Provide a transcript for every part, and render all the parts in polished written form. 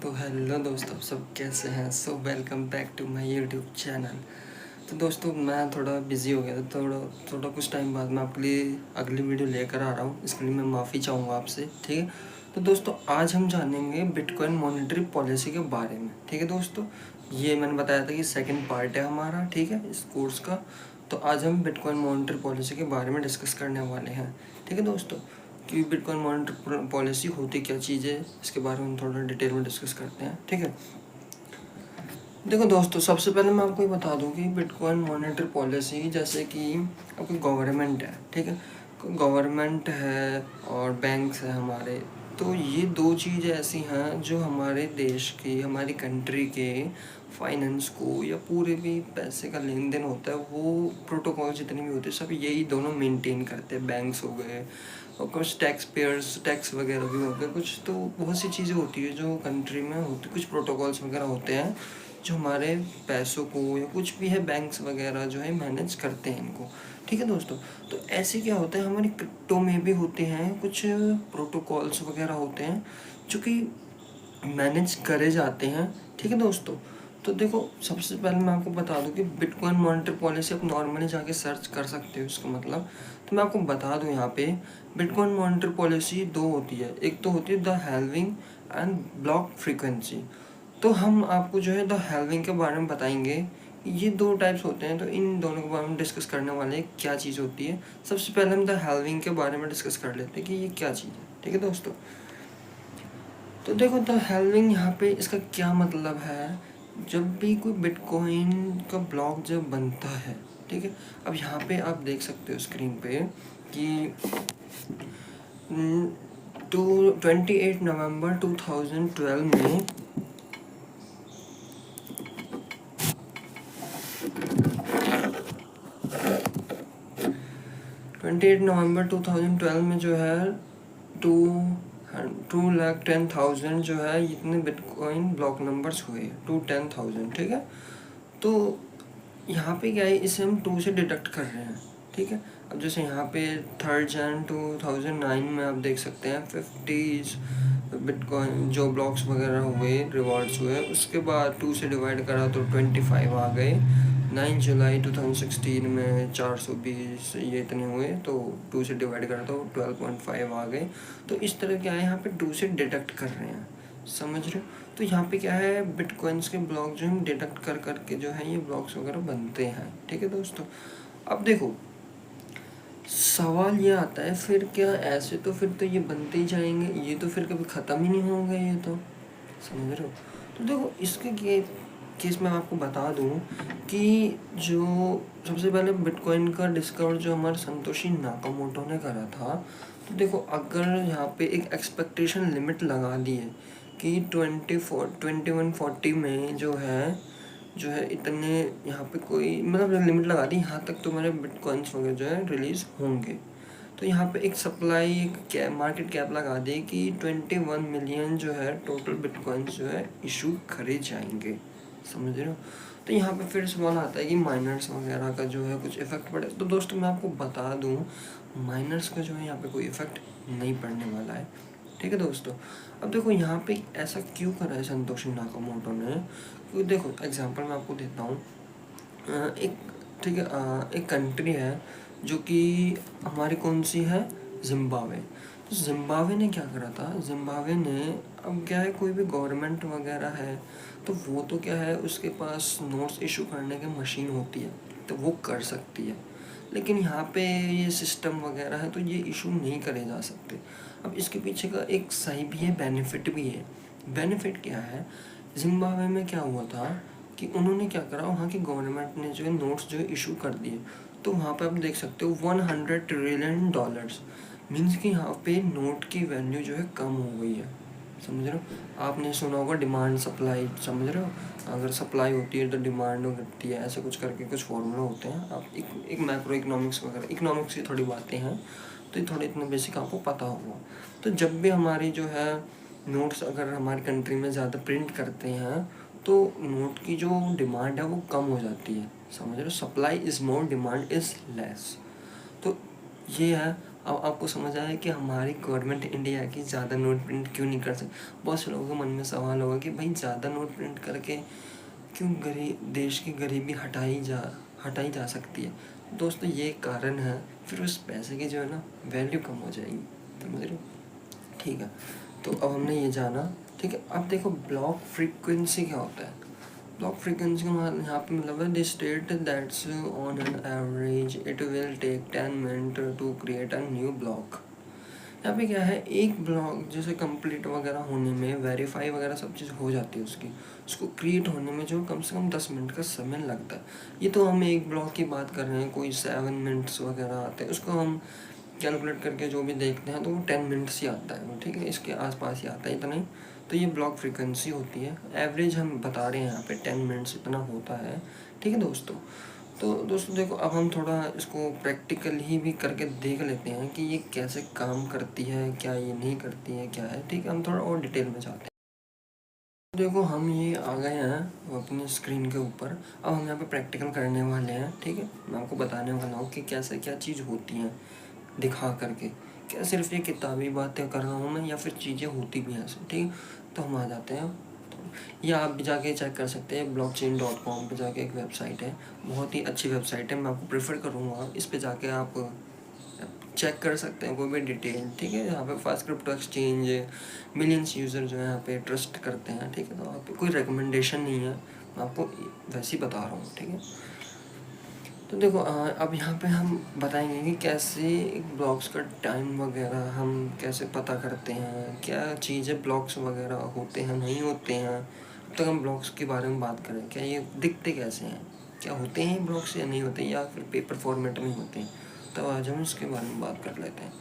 तो हेलो दोस्तों, आप सब कैसे हैं। Welcome back to my YouTube channel. तो दोस्तों मैं थोड़ा बिज़ी हो गया था, थोड़ा कुछ टाइम बाद मैं आपके लिए अगली वीडियो लेकर आ रहा हूँ। इसके लिए मैं माफ़ी चाहूँगा आपसे, ठीक है। तो दोस्तों आज हम जानेंगे बिटकॉइन मॉनेटरी पॉलिसी के बारे में, ठीक है दोस्तों। ये मैंने बताया था कि सेकेंड पार्ट है हमारा, ठीक है, इस कोर्स का। तो आज हम बिटकॉइन मॉनेटरी पॉलिसी के बारे में डिस्कस करने वाले हैं, ठीक है दोस्तों। कि बिटकॉइन मॉनेटरी पॉलिसी होती क्या चीज़ है, इसके बारे में हम थोड़ा डिटेल में डिस्कस करते हैं, ठीक है। देखो दोस्तों, सबसे पहले मैं आपको ये बता दूं कि बिटकॉइन मॉनेटरी पॉलिसी जैसे कि आपकी गवर्नमेंट है, ठीक है। गवर्नमेंट है और बैंक्स है हमारे। तो ये दो चीज़ ऐसी हैं जो हमारे देश की, हमारी कंट्री के फाइनेंस को या पूरे भी पैसे का लेन देन होता है, वो प्रोटोकॉल जितने भी होते हैं सब यही दोनों मेंटेन करते हैं। बैंक्स हो गए और कुछ टैक्स पेयर्स, टैक्स वगैरह भी हो गए कुछ। तो बहुत सी चीज़ें होती है जो कंट्री में होती, कुछ प्रोटोकॉल्स वगैरह होते हैं जो हमारे पैसों को या कुछ भी है, बैंक्स वगैरह जो है मैनेज करते हैं इनको, ठीक है दोस्तों। तो ऐसे क्या होता है, हमारी क्रिप्टो में भी होते हैं कुछ प्रोटोकॉल्स वगैरह होते हैं जो कि मैनेज करे जाते हैं, ठीक है दोस्तों। तो देखो, सबसे पहले मैं आपको बता दूं कि बिटकॉइन मॉनेटरी पॉलिसी आप नॉर्मली जाके सर्च कर सकते हो इसका मतलब। तो मैं आपको बता दूं यहाँ पे बिटकॉइन मॉनेटरी पॉलिसी दो होती है। एक तो होती है द हैल्विंग एंड ब्लॉक फ्रीक्वेंसी। तो हम आपको जो है द हैल्विंग के बारे में बताएंगे। ये दो टाइप्स होते हैं, तो इन दोनों के बारे में डिस्कस करने वाले हैं क्या चीज़ होती है। सबसे पहले हम द हैल्विंग के बारे में डिस्कस कर लेते हैं कि ये क्या चीज़ है, ठीक है दोस्तों। तो देखो, द हैल्विंग यहाँ पे इसका क्या मतलब है। जब भी कोई बिटकॉइन का ब्लॉक जब बनता है, ठीक है। अब यहाँ पे आप देख सकते हो स्क्रीन पे कि 28 नवंबर 2012 में 28 नवंबर 2012 में जो है टू 2,10,000 जो है इतने बिटकॉइन ब्लॉक नंबर्स हुए, 210,000, ठीक है। तो यहाँ पे क्या है, इसे हम 2 से डिडक्ट कर रहे हैं, ठीक है। अब जैसे यहाँ पे 3 जनवरी 2009 में आप देख सकते हैं 50 बिटकॉइन जो ब्लॉक्स वगैरह हुए, रिवॉर्ड्स हुए, उसके बाद 2 से डिवाइड करा तो 25 आ गए। 9 जुलाई 2016 में 420 ये इतने हुए, तो 2 से डिवाइड करा तो 12.5 आ गए। तो इस तरह क्या है, यहाँ पे 2 से डिडक्ट कर रहे हैं, समझ रहे हो। तो यहाँ पे क्या है, बिटकॉइंस के ब्लॉक जो हम डिडक्ट कर करके जो है ये ब्लॉक्स वगैरह बनते हैं, ठीक है दोस्तों। अब देखो, सवाल ये आता है फिर क्या ऐसे तो फिर तो ये बनते ही जाएंगे, ये तो फिर कभी ख़त्म ही नहीं होंगे, ये तो समझ रहे हो। तो देखो, इसके केस में आपको बता दूं कि जो सबसे पहले बिटकॉइन का डिस्कवर जो हमारे संतोषी नाकामोटो ने करा था। तो देखो, अगर यहाँ पे एक एक्सपेक्टेशन लिमिट लगा दी है कि 2140 में जो है इतने यहाँ पे कोई मतलब लिमिट लगा दी, यहाँ तक तुम्हारे बिटकॉइंस वगैरह जो है रिलीज़ होंगे। तो यहाँ पे एक सप्लाई, एक मार्केट कैप लगा दी कि 21 मिलियन जो है टोटल बिटकॉइंस जो है इशू करे जाएंगे, समझ रहे हो। तो यहाँ पे फिर सवाल आता है कि माइनर्स वगैरह का जो है कुछ इफेक्ट पड़े। तो दोस्तों मैं आपको बता दूँ, माइनर्स का जो है यहाँ पे कोई इफेक्ट नहीं पड़ने वाला है, ठीक है दोस्तों। अब देखो, यहाँ पे ऐसा क्यों करा है संतोषी नाकामोटो ने, क्योंकि देखो एग्जांपल मैं आपको देता हूँ। एक, ठीक है, एक कंट्री है जो कि हमारी कौन सी है, जिम्बाब्वे। तो जिम्बाब्वे ने क्या करा था, जिम्बाब्वे ने, अब क्या है, कोई भी गवर्नमेंट वगैरह है तो वो तो क्या है, उसके पास नोट्स इशू करने की मशीन होती है तो वो कर सकती है। लेकिन यहाँ पे ये सिस्टम वगैरह है तो ये इशू नहीं करे जा सकते। अब इसके पीछे का एक सही भी है, बेनिफिट भी है। बेनिफिट क्या है, जिम्बाब्वे में क्या हुआ था कि उन्होंने क्या करा, वहाँ की गवर्नमेंट ने जो है नोट्स जो है इशू कर दिए। तो वहाँ पे आप देख सकते हो 100 ट्रिलियन डॉलर्स, मीन्स कि यहाँ पे नोट की वैल्यू जो है कम हो गई है, समझ रहे हो। आपने सुना होगा डिमांड सप्लाई, समझ रहे हो। अगर सप्लाई होती है तो डिमांड घटती है, ऐसे कुछ करके कुछ फॉर्मूला होते हैं। आप एक मैक्रो इकोनॉमिक्स वगैरह, इकोनॉमिक्स की थोड़ी बातें हैं तो ये थोड़े इतने बेसिक आपको पता होगा। तो जब भी हमारी जो है नोट्स अगर हमारी कंट्री में ज़्यादा प्रिंट करते हैं तो नोट की जो डिमांड है वो कम हो जाती है, समझ रहे हो। Supply is more, demand is less. तो ये है। अब आपको समझ आया कि हमारी गवर्नमेंट इंडिया की ज़्यादा नोट प्रिंट क्यों नहीं कर सकती। बहुत से लोगों के मन में सवाल होगा कि भाई ज़्यादा नोट प्रिंट करके क्यों देश की गरीबी हटाई जा सकती है। दोस्तों ये कारण है, फिर उस पैसे की जो है ना वैल्यू कम हो जाएगी, समझ रहे हो। ठीक है, तो अब हमने ये जाना। ठीक है, अब देखो ब्लॉक फ्रीक्वेंसी क्या होता है। ब्लॉक फ्रीक्वेंसी का यहाँ पे मतलब है the state that's on an average it will take 10 minute to create a new block. यहाँ पे क्या है, एक ब्लॉक जैसे कंप्लीट वगैरह होने में, वेरीफाई वगैरह सब चीज़ हो जाती है उसको क्रिएट होने में जो कम से कम 10 मिनट का समय लगता है। ये तो हम एक ब्लॉक की बात कर रहे हैं, कोई 7 मिनट्स वगैरह आते हैं, उसको हम कैलकुलेट करके जो भी देखते हैं तो वो 10 मिनट्स ही आता है वो, ठीक है, इसके आसपास ही आता है, इतना ही। तो ये ब्लॉक फ्रीक्वेंसी होती है, एवरेज हम बता रहे हैं यहाँ पे 10 मिनट्स इतना होता है। ठीक है दोस्तों, तो दोस्तों देखो अब हम थोड़ा इसको प्रैक्टिकल ही भी करके देख लेते हैं कि ये कैसे काम करती है, क्या ये नहीं करती है, क्या है। ठीक है, हम थोड़ा और डिटेल में जाते हैं। देखो हम ये आ गए हैं अपनी स्क्रीन के ऊपर, अब हम यहाँ पे प्रैक्टिकल करने वाले हैं। ठीक है, मैं आपको बताने वाला हूँ कि कैसे क्या चीज़ होती है दिखा करके, क्या सिर्फ ये किताबी बातें कर रहा हूँ मैं या फिर चीज़ें होती भी हैं ऐसे। ठीक, तो हम आ जाते हैं। या आप भी जाके चेक कर सकते हैं, blockchain.com पे जाके एक वेबसाइट है, बहुत ही अच्छी वेबसाइट है, मैं आपको प्रेफर करूँगा इस पे जाके आप चेक कर सकते हैं कोई भी डिटेल। ठीक है, यहाँ पे fast crypto exchange millions user जो है यहाँ पे ट्रस्ट करते हैं। ठीक है, तो आप कोई रिकमेंडेशन नहीं है, मैं आपको वैसे ही बता रहा हूँ। ठीक है, तो देखो अब यहाँ पे हम बताएंगे कि कैसे ब्लॉग्स का टाइम वगैरह हम कैसे पता करते हैं, क्या चीज़ें ब्लॉग्स वगैरह होते हैं नहीं होते हैं। अब तक हम ब्लॉग्स के बारे में बात करें, क्या ये दिखते कैसे हैं, क्या होते हैं ब्लॉग्स या नहीं होते, या फिर पेपर फॉर्मेट में होते हैं, तो आज हम इसके बारे में बात कर लेते हैं।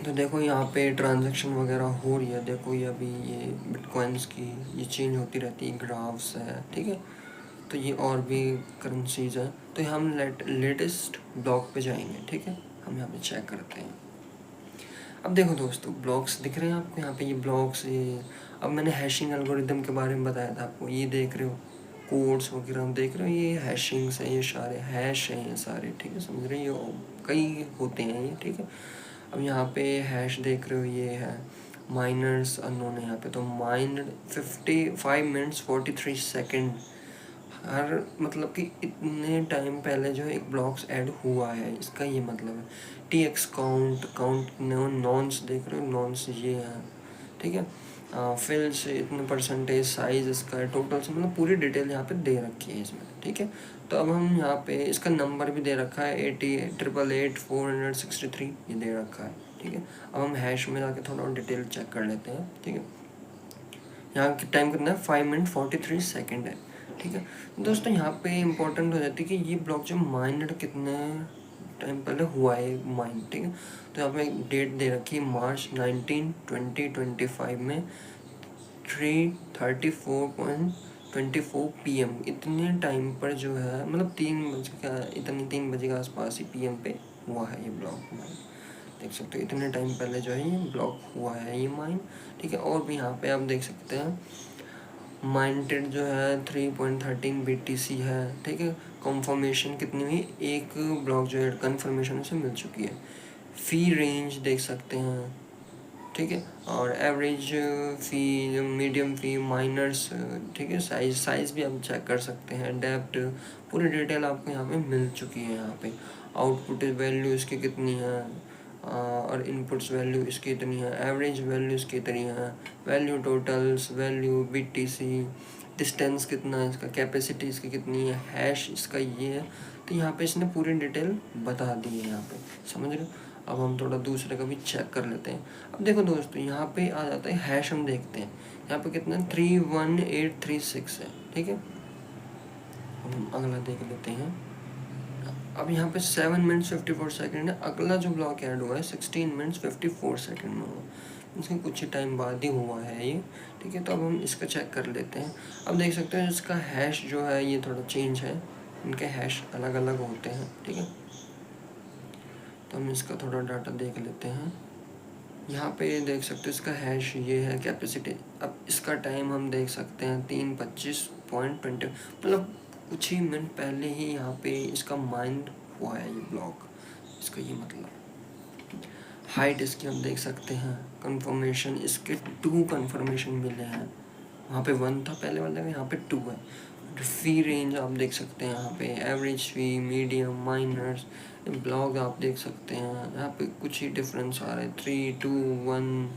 तो देखो यहाँ पे ट्रांजैक्शन वगैरह हो रही है, देखो ये अभी ये बिटकॉइंस की ये चेंज होती रहती है, ग्राफ्स है। ठीक है, तो ये और भी करेंसीज हैं, तो हम लेटेस्ट ब्लॉक पे जाएंगे। ठीक है, हम यहाँ पे चेक करते हैं। अब देखो दोस्तों ब्लॉक्स दिख रहे हैं आपको यहाँ पे, ये ब्लॉक्स ये अब मैंने हैशिंग एल्गोरिदम के बारे में बताया था आपको, ये देख रहे हो कोड्स वगैरह हम देख रहे हो, ये हैशिंग्स है, ये सारे हैश हैं ये सारे। ठीक है, समझ रहे हो, ये कई होते हैं ये। ठीक है, अब यहाँ पे हैश देख रहे हो, ये है माइनर्स अननोन है यहाँ पे, तो माइंड 55 मिनट्स 43 सेकेंड हर, मतलब कि इतने टाइम पहले जो है एक ब्लॉक्स ऐड हुआ है, इसका ये मतलब है। टी एक्स काउंट नॉन्स देख रहे हो, नॉन्स ये है। ठीक है, फिल से इतने परसेंटेज, साइज इसका है, टोटल से मतलब पूरी डिटेल यहाँ पे दे रखी है इसमें। ठीक है, तो अब हम यहाँ पे इसका नंबर भी दे रखा है 8888 ये दे रखा है। ठीक है, अब हम हैश में जाके थोड़ा और डिटेल चेक कर लेते हैं। ठीक है, यहाँ की टाइम कितना है, 5 मिनट 43 सेकेंड है। ठीक है दोस्तों, यहाँ पे इम्पोर्टेंट हो जाती है कि ये ब्लॉक जो माइंड कितने टाइम पहले हुआ है माइंड। ठीक है, तो यहाँ पे एक डेट दे रखी है मार्च 19 2025 में 3:34.24 PM इतने टाइम पर जो है, मतलब 3 बजे के आसपास ही PM पे हुआ है ये ब्लॉक माइन। देख सकते हो इतने टाइम पहले जो है ये ब्लॉक हुआ है ये माइन। ठीक है, और भी यहाँ पे आप देख सकते हैं माइंटेड जो है 3.13 BTC है। ठीक है, कंफर्मेशन कितनी हुई, एक ब्लॉक जो है कंफर्मेशन उसे मिल चुकी है। फ़ी रेंज देख सकते हैं। ठीक है, और एवरेज फ़ी, मीडियम फ़ी, माइनर्स। ठीक है, साइज़ भी आप चेक कर सकते हैं, डेप्थ, पूरी डिटेल आपको यहाँ पे मिल चुकी है। यहाँ पे आउटपुट वैल्यू इसकी कितनी है, और इनपुट्स वैल्यू इसकी इतनी है, एवरेज वैल्यू इसकी इतनी है, value totals, value BTC, distance कितना है इसका, कैपेसिटी इसकी कितनी है, हैश इसका ये है। तो यहाँ पे इसने पूरी डिटेल बता दी है यहाँ पे, समझ रहे हो। अब हम थोड़ा दूसरे का भी चेक कर लेते हैं। अब देखो दोस्तों यहाँ पे आ जाता है हैश, हम देखते हैं यहाँ पे कितना 31836 है। ठीक है, हम अगला देख लेते हैं। अब यहाँ पे 7 मिनट्स 54 सेकेंड है, अगला जो ब्लॉक ऐड हुआ है 16 मिनट्स 54 सेकेंड में हुआ, इसके कुछ ही टाइम बाद ही हुआ है ये। ठीक है, तो अब हम इसका चेक कर लेते हैं। अब देख सकते हैं इसका हैश जो है ये थोड़ा चेंज है, इनके हैश अलग अलग होते हैं। ठीक है, तो हम इसका थोड़ा डाटा देख लेते हैं। यहाँ पे देख सकते हो इसका हैश ये है, कैपेसिटी। अब इसका टाइम हम देख सकते हैं 3:25.20, मतलब कुछ ही मिनट पहले ही यहाँ पे इसका माइंड हुआ है ये ब्लॉक, इसका ये मतलब। हाइट इसकी हम देख सकते हैं। कंफर्मेशन इसके 2 कंफर्मेशन मिले हैं, वहाँ पे 1 था पहले वाले में, यहाँ पे 2 है। फी रेंज आप देख सकते हैं यहाँ पे, एवरेज फी, मीडियम, माइनर्स, ब्लॉग आप देख सकते हैं यहाँ पे कुछ ही डिफरेंस आ रहा है, 3, 2, 1,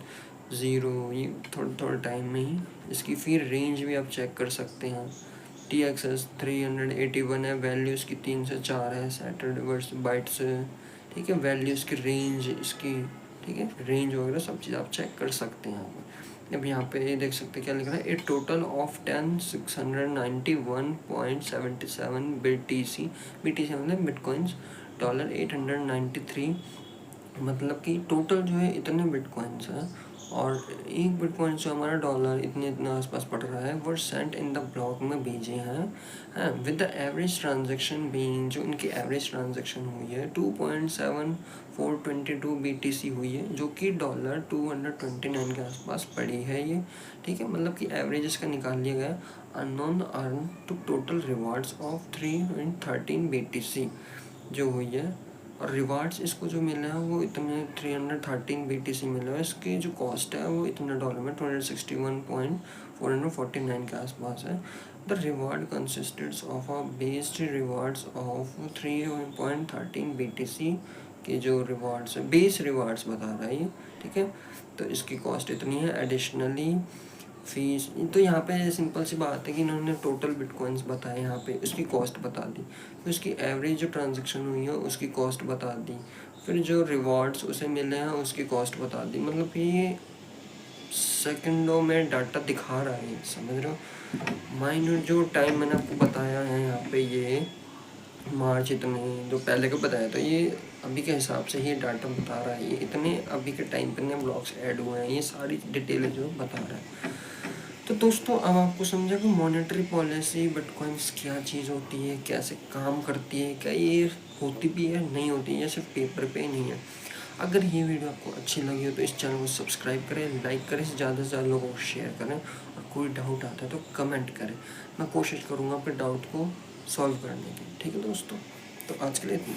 0, ये थोड़ा टाइम में ही इसकी फी रेंज भी आप चेक कर सकते हैं। TXS 381 है, वैल्यू इसकी 3 से 4 है, सैटरडे वर्स बाइट्स, ठीक है, वैल्यू इसकी रेंज इसकी, ठीक है, रेंज वगैरह सब चीज़ आप चेक कर सकते हैं यहाँ पर। अब यहाँ पे देख सकते हैं क्या लिख रहा है, ए टोटल ऑफ 10,691.77 BTC, मतलब बिटकॉइंस, $893, मतलब कि टोटल जो है इतने बिटकॉइंस हैं, और एक बिटकॉइन जो हमारा डॉलर इतने आसपास पड़ रहा है वो सेंट इन द ब्लॉक में भेजे हैं with the average transaction being, जो इनकी एवरेज ट्रांजैक्शन हुई है 2.7422 BTC हुई है, जो कि $229 के आसपास पड़ी है ये, ठीक है, मतलब कि एवरेज इसका निकाल लिया गया। Unknown earn to total rewards of 313 BTC जो हुई है, और रिवार्ड्स इसको जो मिले हैं वो इतने 313 BTC मिले हैं। इसकी जो कॉस्ट है वो इतने डॉलर में 261.449 के आसपास है। The reward consisted of a based rewards of 3.13 BTC के जो रिवार्ड्स है, बेस रिवार्ड्स बता रहा है ये, ठीक है, तो इसकी कॉस्ट इतनी है। एडिशनली फीस, तो यहाँ पे सिंपल सी बात है कि इन्होंने टोटल बिटकॉइंस बताए, यहाँ पे उसकी कॉस्ट बता दी, फिर उसकी एवरेज जो ट्रांजैक्शन हुई है उसकी कॉस्ट बता दी, फिर जो रिवॉर्ड्स उसे मिले हैं उसकी कॉस्ट बता दी, मतलब ये सेकंडों में डाटा दिखा रहा है, समझ रहे हो। माइनर जो टाइम मैंने आपको बताया है यहाँ पे, ये मार्च इतने जो पहले का बताया, तो ये अभी के हिसाब से ये डाटा बता रहा है, ये इतने अभी के टाइम पे नए ब्लॉक्स ऐड हुए हैं, ये सारी डिटेल जो बता रहा है। तो दोस्तों अब आपको समझा कि मॉनेटरी पॉलिसी बिटकॉइंस क्या चीज़ होती है, कैसे काम करती है, क्या ये होती भी है, नहीं होती है, सिर्फ पेपर पे नहीं है। अगर ये वीडियो आपको अच्छी लगी हो तो इस चैनल को सब्सक्राइब करें, लाइक करें, ज़्यादा से ज़्यादा लोगों को शेयर करें, और कोई डाउट आता है तो कमेंट करें, मैं कोशिश करूँगा अपने डाउट को सॉल्व करने की, ठीक है दोस्तों। तो आज के लिए इतना।